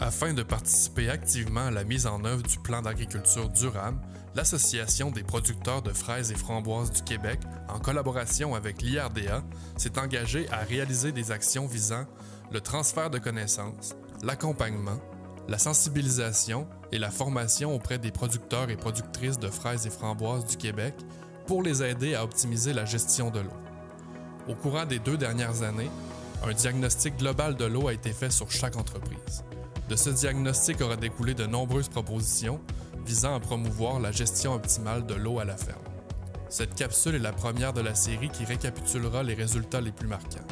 Afin de participer activement à la mise en œuvre du plan d'agriculture durable, l'Association des producteurs de fraises et framboises du Québec, en collaboration avec l'IRDA, s'est engagée à réaliser des actions visant le transfert de connaissances, l'accompagnement, la sensibilisation et la formation auprès des producteurs et productrices de fraises et framboises du Québec pour les aider à optimiser la gestion de l'eau. Au courant des 2 dernières années, un diagnostic global de l'eau a été fait sur chaque entreprise. De ce diagnostic aura découlé de nombreuses propositions visant à promouvoir la gestion optimale de l'eau à la ferme. Cette capsule est la première de la série qui récapitulera les résultats les plus marquants.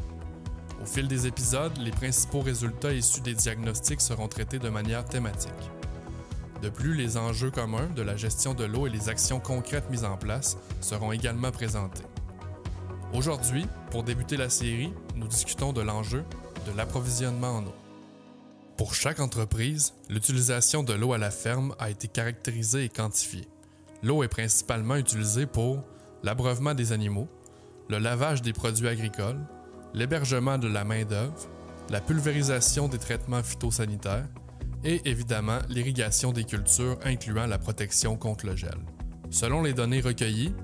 Au fil des épisodes, les principaux résultats issus des diagnostics seront traités de manière thématique. De plus, les enjeux communs de la gestion de l'eau et les actions concrètes mises en place seront également présentés. Aujourd'hui, pour débuter la série, nous discutons de l'enjeu de l'approvisionnement en eau. Pour chaque entreprise, l'utilisation de l'eau à la ferme a été caractérisée et quantifiée. L'eau est principalement utilisée pour l'abreuvement des animaux, le lavage des produits agricoles, l'hébergement de la main-d'œuvre, la pulvérisation des traitements phytosanitaires et évidemment l'irrigation des cultures incluant la protection contre le gel. Selon les données recueillies,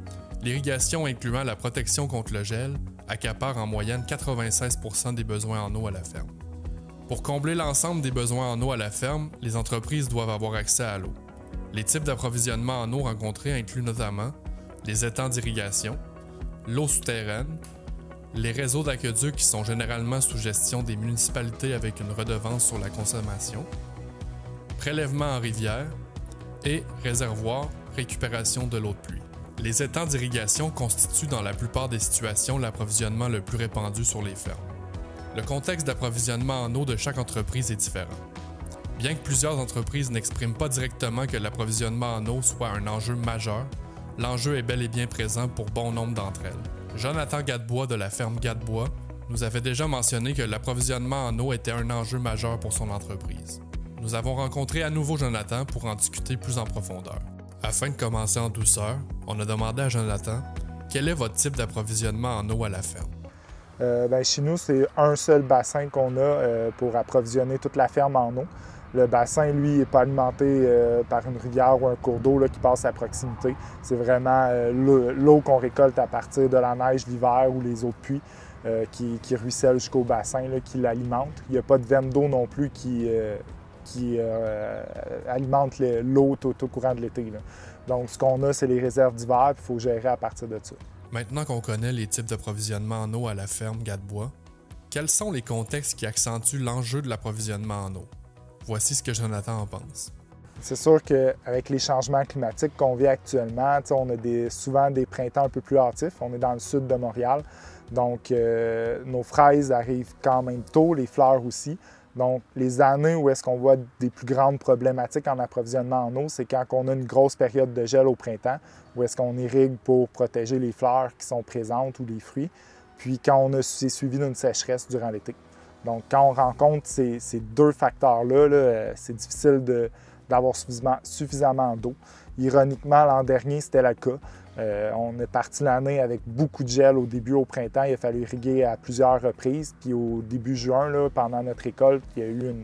l'irrigation incluant la protection contre le gel accapare en moyenne 96% des besoins en eau à la ferme. Pour combler l'ensemble des besoins en eau à la ferme, les entreprises doivent avoir accès à l'eau. Les types d'approvisionnement en eau rencontrés incluent notamment les étangs d'irrigation, l'eau souterraine, les réseaux d'aqueducs qui sont généralement sous gestion des municipalités avec une redevance sur la consommation, prélèvement en rivière et réservoirs, récupération de l'eau de pluie. Les étangs d'irrigation constituent dans la plupart des situations l'approvisionnement le plus répandu sur les fermes. Le contexte d'approvisionnement en eau de chaque entreprise est différent. Bien que plusieurs entreprises n'expriment pas directement que l'approvisionnement en eau soit un enjeu majeur, l'enjeu est bel et bien présent pour bon nombre d'entre elles. Jonathan Gadebois de la ferme Gadebois nous avait déjà mentionné que l'approvisionnement en eau était un enjeu majeur pour son entreprise. Nous avons rencontré à nouveau Jonathan pour en discuter plus en profondeur. Afin de commencer en douceur, on a demandé à Jonathan quel est votre type d'approvisionnement en eau à la ferme. Chez nous, c'est un seul bassin qu'on a pour approvisionner toute la ferme en eau. Le bassin, lui, n'est pas alimenté par une rivière ou un cours d'eau qui passe à proximité. C'est vraiment l'eau qu'on récolte à partir de la neige l'hiver ou les eaux de pluie qui ruissellent jusqu'au bassin, qui l'alimente. Il n'y a pas de veine d'eau non plus qui alimente l'eau tout au courant de l'été. Donc, ce qu'on a, c'est les réserves d'hiver, puis il faut gérer à partir de ça. Maintenant qu'on connaît les types d'approvisionnement en eau à la ferme Gadebois, quels sont les contextes qui accentuent l'enjeu de l'approvisionnement en eau? Voici ce que Jonathan en pense. C'est sûr qu'avec les changements climatiques qu'on vit actuellement, on a souvent des printemps un peu plus hâtifs. On est dans le sud de Montréal, donc nos fraises arrivent quand même tôt, les fleurs aussi. Donc, les années où est-ce qu'on voit des plus grandes problématiques en approvisionnement en eau, c'est quand on a une grosse période de gel au printemps, où est-ce qu'on irrigue pour protéger les fleurs qui sont présentes ou les fruits, puis quand c'est suivi d'une sécheresse durant l'été. Donc, quand on rencontre ces 2 facteurs-là, c'est difficile d'avoir suffisamment d'eau. Ironiquement, l'an dernier, c'était le cas. On est parti l'année avec beaucoup de gel au début, au printemps. Il a fallu irriguer à plusieurs reprises. Puis au début juin, pendant notre récolte, il y a eu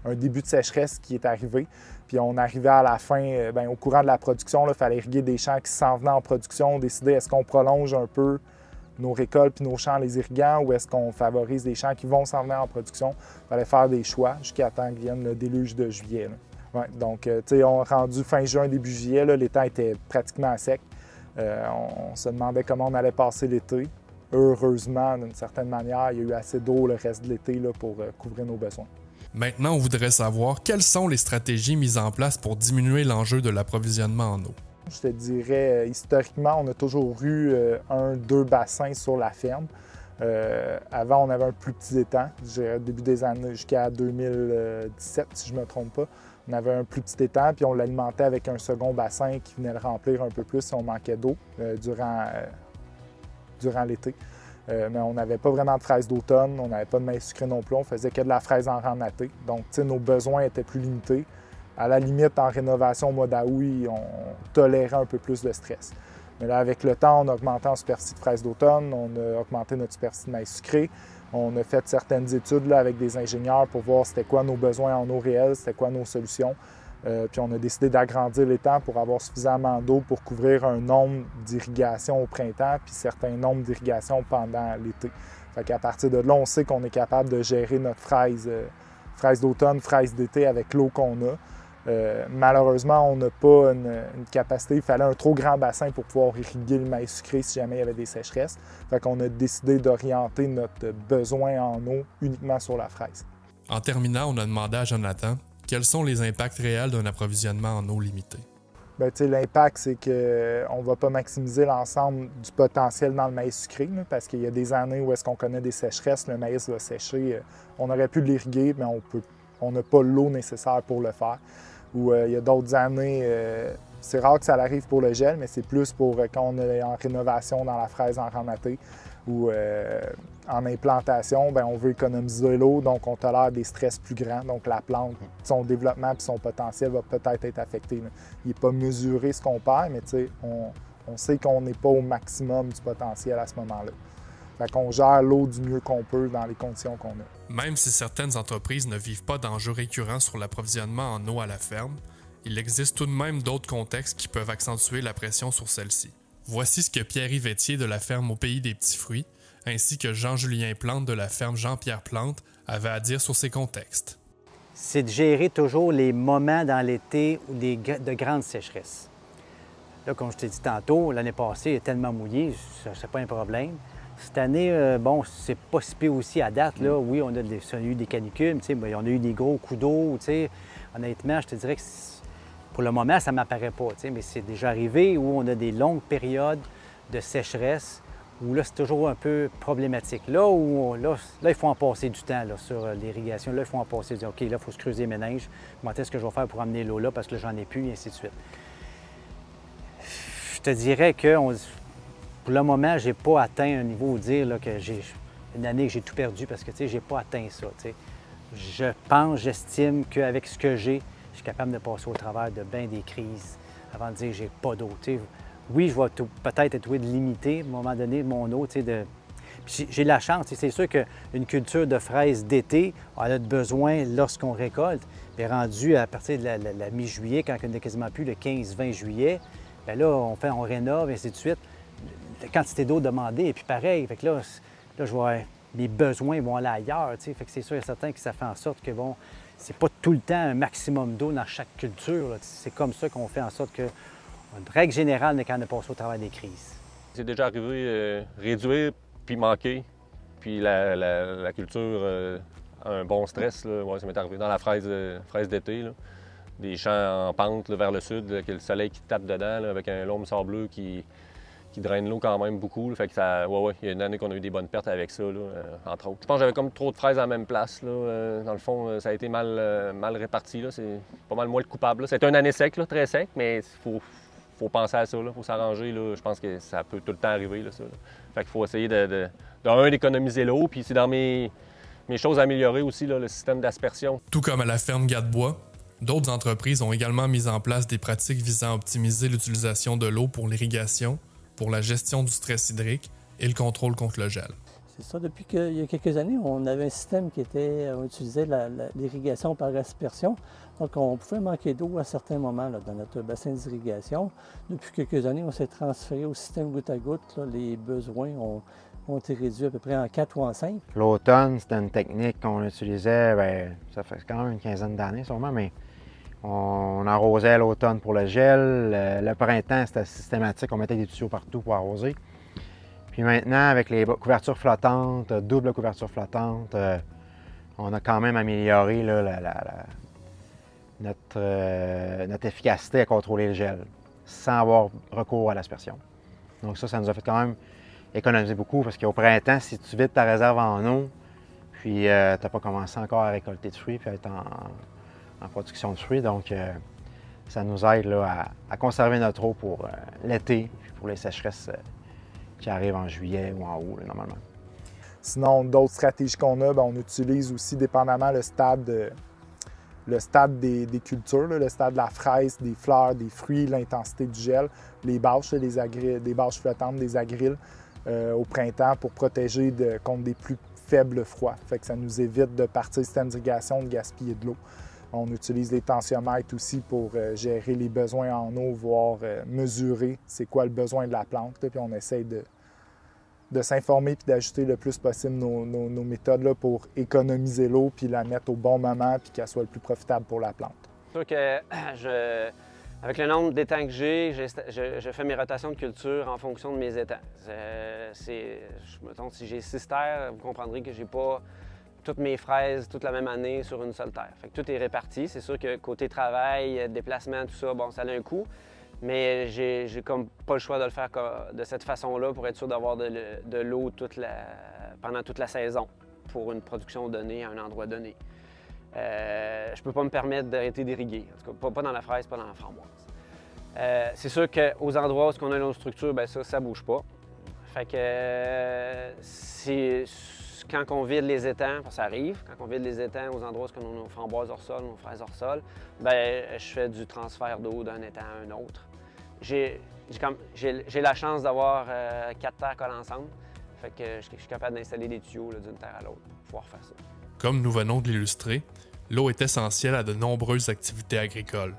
un début de sécheresse qui est arrivé. Puis on arrivait à la fin, au courant de la production, il fallait irriguer des champs qui s'en venaient en production, décider est-ce qu'on prolonge un peu nos récoltes puis nos champs les irriguant ou est-ce qu'on favorise des champs qui vont s'en venir en production. Il fallait faire des choix jusqu'à temps qu'il vienne le déluge de juillet. Ouais, donc, on est rendu fin juin, début juillet, les temps étaient pratiquement à sec. On se demandait comment on allait passer l'été. Heureusement, d'une certaine manière, il y a eu assez d'eau le reste de l'été pour couvrir nos besoins. Maintenant, on voudrait savoir quelles sont les stratégies mises en place pour diminuer l'enjeu de l'approvisionnement en eau. Je te dirais, historiquement, on a toujours eu 1-2 bassins sur la ferme. Avant, on avait un plus petit étang, au début des années, jusqu'à 2017, si je ne me trompe pas. On avait un plus petit étang, puis on l'alimentait avec un second bassin qui venait le remplir un peu plus si on manquait d'eau durant l'été. Mais on n'avait pas vraiment de fraises d'automne, on n'avait pas de maïs sucré non plus, on faisait que de la fraise en rang natté. Donc, nos besoins étaient plus limités. À la limite, en rénovation au mois d'août, on tolérait un peu plus de stress. Mais là, avec le temps, on a augmenté en superficie de fraises d'automne, on a augmenté notre superficie de maïs sucré. On a fait certaines études là, avec des ingénieurs pour voir c'était quoi nos besoins en eau réelle, c'était quoi nos solutions. Puis on a décidé d'agrandir l'étang pour avoir suffisamment d'eau pour couvrir un nombre d'irrigations au printemps puis certains nombres d'irrigations pendant l'été. Fait qu'à partir de là, on sait qu'on est capable de gérer notre fraise d'automne, fraise d'été avec l'eau qu'on a. Malheureusement, on n'a pas une capacité. Il fallait un trop grand bassin pour pouvoir irriguer le maïs sucré si jamais il y avait des sécheresses. Fait qu'on a décidé d'orienter notre besoin en eau uniquement sur la fraise. En terminant, on a demandé à Jonathan quels sont les impacts réels d'un approvisionnement en eau limité. L'impact, c'est qu'on ne va pas maximiser l'ensemble du potentiel dans le maïs sucré, là, parce qu'il y a des années où est-ce qu'on connaît des sécheresses, le maïs va sécher. On aurait pu l'irriguer, mais on n'a pas l'eau nécessaire pour le faire. Ou il y a d'autres années, c'est rare que ça arrive pour le gel, mais c'est plus pour quand on est en rénovation dans la fraise en ramaté ou en implantation, bien, on veut économiser l'eau, donc on tolère des stress plus grands. Donc la plante, son développement et son potentiel va peut-être être affecté. Là. Il n'est pas mesuré ce qu'on perd, mais on sait qu'on n'est pas au maximum du potentiel à ce moment-là. Fait qu'on gère l'eau du mieux qu'on peut dans les conditions qu'on a. Même si certaines entreprises ne vivent pas d'enjeux récurrents sur l'approvisionnement en eau à la ferme, il existe tout de même d'autres contextes qui peuvent accentuer la pression sur celle-ci. Voici ce que Pierre-Yves Etier de la ferme Au Pays des Petits Fruits, ainsi que Jean-Julien Plante de la ferme Jean-Pierre Plante, avait à dire sur ces contextes. C'est de gérer toujours les moments dans l'été ou de grandes sécheresses. Là, comme je t'ai dit tantôt, l'année passée, il est tellement mouillé, c'est pas un problème. Cette année, bon, c'est pas si pire aussi à date. Là. Oui, on a eu des canicules, mais on a eu des gros coups d'eau. Honnêtement, je te dirais que pour le moment, ça ne m'apparaît pas. Mais c'est déjà arrivé où on a des longues périodes de sécheresse où là, c'est toujours un peu problématique. Là, il faut en passer du temps là, sur l'irrigation. Là, il faut en passer du temps. OK, là, il faut se creuser les méninges. Comment est-ce que je vais faire pour amener l'eau là parce que là, j'en ai plus, et ainsi de suite. Je te dirais que pour le moment, je n'ai pas atteint un niveau où dire là, que j'ai une année que j'ai tout perdu parce que je n'ai pas atteint ça. J'estime qu'avec ce que j'ai, je suis capable de passer au travers de bien des crises avant de dire que j'ai pas d'eau. Oui, je vais peut-être être obligé de limiter à un moment donné mon eau. J'ai de la chance. C'est sûr qu'une culture de fraises d'été, elle a besoin lorsqu'on récolte. Bien, rendu à partir de la mi-juillet, quand on n'a quasiment plus le 15-20 juillet, bien là, on rénove, et ainsi de suite. La quantité d'eau demandée est puis pareil. Fait que là, je vois mes besoins vont aller ailleurs. Fait que c'est sûr et certain que ça fait en sorte que, bon, c'est pas tout le temps un maximum d'eau dans chaque culture. C'est comme ça qu'on fait en sorte que, une règle générale, on est capable de passer au travers des crises. C'est déjà arrivé réduire puis manquer. Puis la culture a un bon stress. Là. Ouais, ça m'est arrivé dans la fraise d'été. Des champs en pente là, vers le sud, là, avec le soleil qui tape dedans, là, avec un loam sableux qui draine l'eau quand même beaucoup. Là. Fait que ça, il y a une année qu'on a eu des bonnes pertes avec ça, là, entre autres. Je pense que j'avais comme trop de fraises à la même place. Là. Dans le fond, ça a été mal réparti. C'est pas mal moi le coupable. C'était une année sec, là, très sec, mais il faut penser à ça, il faut s'arranger. Je pense que ça peut tout le temps arriver. Là, ça, là. Fait qu'il faut essayer d'économiser l'eau. Puis c'est dans mes choses à améliorer aussi, là, le système d'aspersion. Tout comme à la ferme Gadebois, d'autres entreprises ont également mis en place des pratiques visant à optimiser l'utilisation de l'eau pour l'irrigation, pour la gestion du stress hydrique et le contrôle contre le gel. C'est ça, depuis qu'il y a quelques années, on avait un système qui était, on utilisait l'irrigation par aspersion. Donc, on pouvait manquer d'eau à certains moments là, dans notre bassin d'irrigation. Depuis quelques années, on s'est transféré au système goutte à goutte. Là, les besoins ont été réduits à peu près en 4 ou en 5. L'automne, c'était une technique qu'on utilisait, bien, ça fait quand même une quinzaine d'années sûrement, mais on arrosait l'automne pour le gel. Le printemps, c'était systématique, on mettait des tuyaux partout pour arroser. Puis maintenant, avec les couvertures flottantes, double couverture flottante, on a quand même amélioré là, notre efficacité à contrôler le gel sans avoir recours à l'aspersion. Donc ça nous a fait quand même économiser beaucoup parce qu'au printemps, si tu vides ta réserve en eau, puis tu n'as pas commencé encore à récolter de fruits puis à être en production de fruits, donc ça nous aide là, à conserver notre eau pour l'été puis pour les sécheresses qui arrivent en juillet ou en août, là, normalement. Sinon, d'autres stratégies qu'on a, bien, on utilise aussi dépendamment le stade des cultures, là, le stade de la fraise, des fleurs, des fruits, l'intensité du gel, les bâches, des bâches flottantes, des agriles au printemps pour protéger contre des pluies faible froid. Fait que ça nous évite de partir système d'irrigation, de gaspiller de l'eau. On utilise les tensiomètres aussi pour gérer les besoins en eau, voire mesurer c'est quoi le besoin de la plante. Là, puis on essaye de s'informer puis d'ajuster le plus possible nos méthodes là, pour économiser l'eau puis la mettre au bon moment puis qu'elle soit le plus profitable pour la plante. C'est sûr que avec le nombre d'étangs que j'ai, je fais mes rotations de culture en fonction de mes étangs. Mettons, si j'ai 6 terres, vous comprendrez que j'ai pas toutes mes fraises toute la même année sur une seule terre. Fait que tout est réparti. C'est sûr que côté travail, déplacement, tout ça, bon, ça a un coût. Mais j'ai comme pas le choix de le faire de cette façon-là pour être sûr d'avoir de l'eau pendant toute la saison pour une production donnée à un endroit donné. Je peux pas me permettre d'arrêter d'irriguer. En tout cas, pas dans la fraise, pas dans la framboise. C'est sûr qu'aux endroits où on a nos structures, bien ça bouge pas. Fait que quand on vide les étangs, ça arrive, quand on vide les étangs aux endroits où on a nos framboises hors sol, nos fraises hors sol, bien, je fais du transfert d'eau d'un étang à un autre. J'ai la chance d'avoir 4 terres collées ensemble. Fait que je suis capable d'installer des tuyaux d'une terre à l'autre pour pouvoir faire ça. Comme nous venons de l'illustrer, l'eau est essentielle à de nombreuses activités agricoles.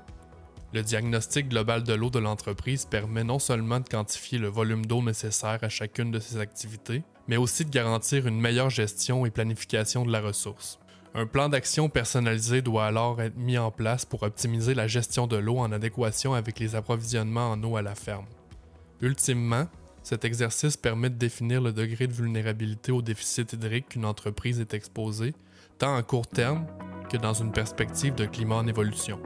Le diagnostic global de l'eau de l'entreprise permet non seulement de quantifier le volume d'eau nécessaire à chacune de ces activités, mais aussi de garantir une meilleure gestion et planification de la ressource. Un plan d'action personnalisé doit alors être mis en place pour optimiser la gestion de l'eau en adéquation avec les approvisionnements en eau à la ferme. Ultimement, cet exercice permet de définir le degré de vulnérabilité au déficit hydrique qu'une entreprise est exposée, tant à court terme que dans une perspective de climat en évolution.